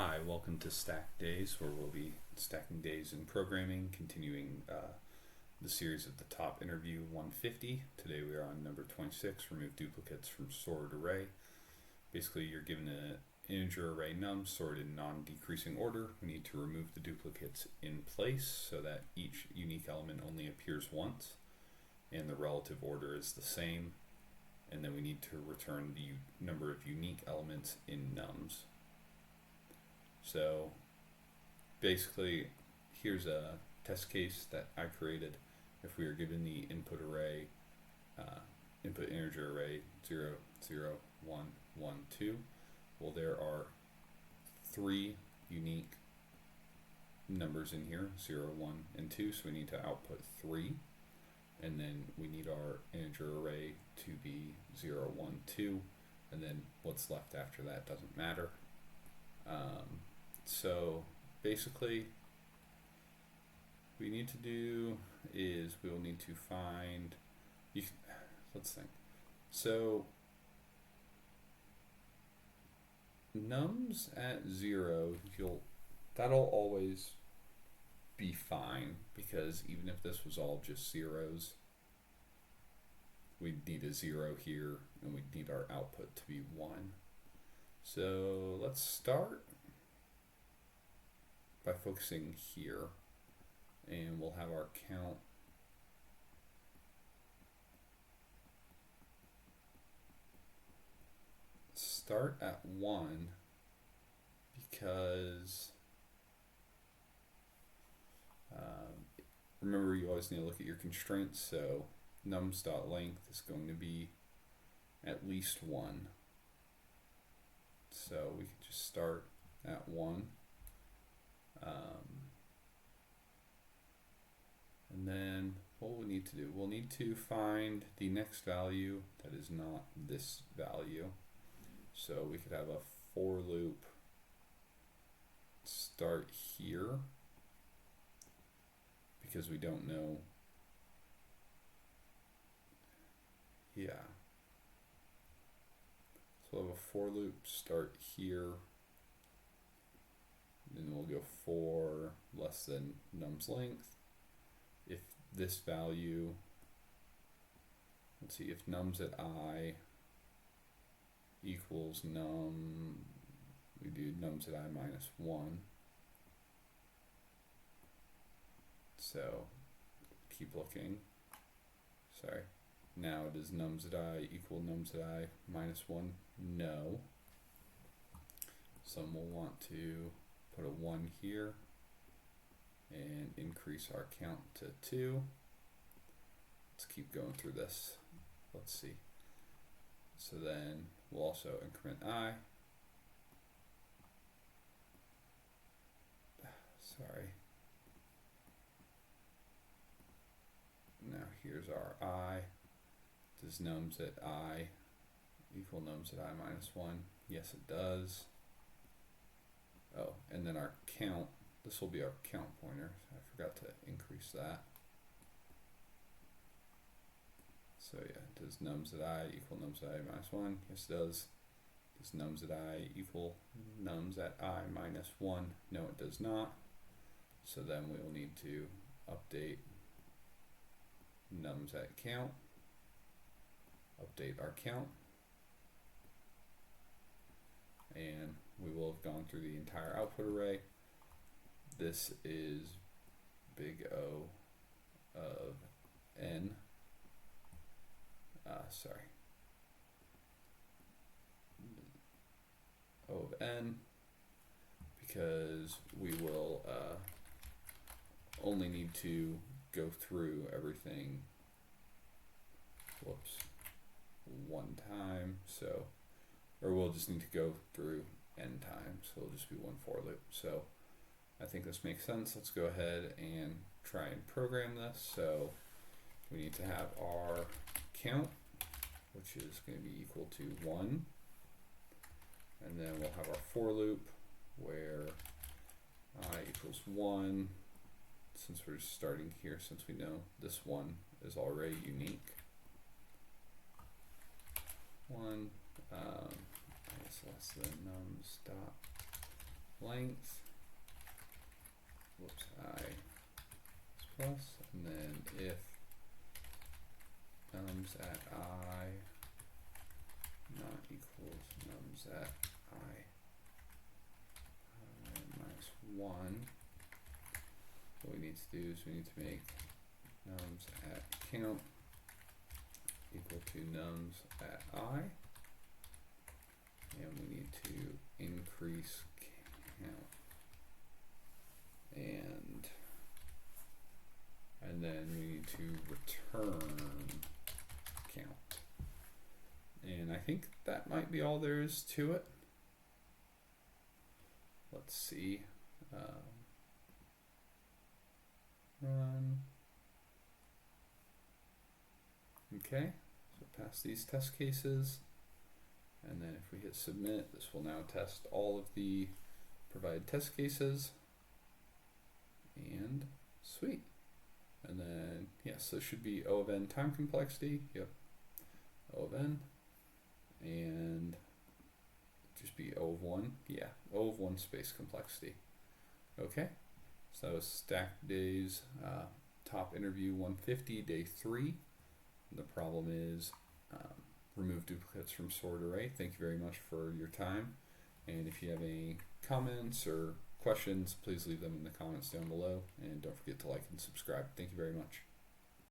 Hi, welcome to Stack Days, where we'll be stacking days in programming, continuing the series of the top interview 150. Today we are on number 26, remove duplicates from sorted array. Basically, you're given an integer array num sorted in non-decreasing order. We need to remove the duplicates in place so that each unique element only appears once, and the relative order is the same. And then we need to return the number of unique elements in nums. So basically, here's a test case that I created. If we are given the input array, input integer array 0, 0, 1, 1, 2, well, there are 3 unique numbers in here, 0, 1, and 2, so we need to output 3. And then we need our integer array to be 0, 1, 2, and then what's left after that doesn't matter. So basically, what we need to do is we'll need to find, let's think. So nums at 0, that'll always be fine, because even if this was all just zeros, we'd need a 0 here, and we'd need our output to be 1. So let's start by focusing here, and we'll have our count start at 1, because remember, you always need to look at your constraints. So nums.length is going to be at least 1. So we can just start at 1. And then what we need to do, we'll need to find the next value that is not this value. So we could have a for loop start here, because we don't know. Yeah. So we'll have a for loop start here. Then we'll go for less than num's length. If this value, let's see, if num's at I equals num, we do num's at I minus 1. So keep looking. Sorry. Now does nums at I equal nums at I minus 1? No. So we'll want to put a 1 here and increase our count to 2. Let's keep going through this. Let's see. So then we'll also increment I. Sorry. Now here's our I. Does nums at I equal nums at I minus 1? Yes, it does. Oh, and then our count, this will be our count pointer. I forgot to increase that. So yeah, does nums at I equal nums at I minus 1? Yes, it does. Does nums at I equal nums at I minus 1? No, it does not. So then we will need to update nums at count, update our count, and we will have gone through the entire output array. This is big O of n. O of n, because we will only need to go through everything, one time. So, or we'll just need to go through n times, so it'll just be one for loop. So I think this makes sense. Let's go ahead and try and program this. So we need to have our count, which is going to be equal to 1, and then we'll have our for loop where I equals 1, since we're starting here, since we know this 1 is already unique. 1 is less than nums dot length, whoops, I is plus, and then if nums at I not equals nums at I minus 1, what we need to do is we need to make nums at count equal to nums at I, and we need to increase count, and then we need to return count. And I think that might be all there is to it. Let's see. Run. Okay, so pass these test cases, and then if we hit submit, this will now test all of the provided test cases, and sweet. And then yes, so it should be O of n time complexity, yep, O of n, and just be O of 1, yeah, O of 1 space complexity. Okay, so that was stacked days, top interview 150, day 3. The problem is remove duplicates from sort array. Thank you very much for your time, and if you have any comments or questions, please leave them in the comments down below, and don't forget to like and subscribe. Thank you very much.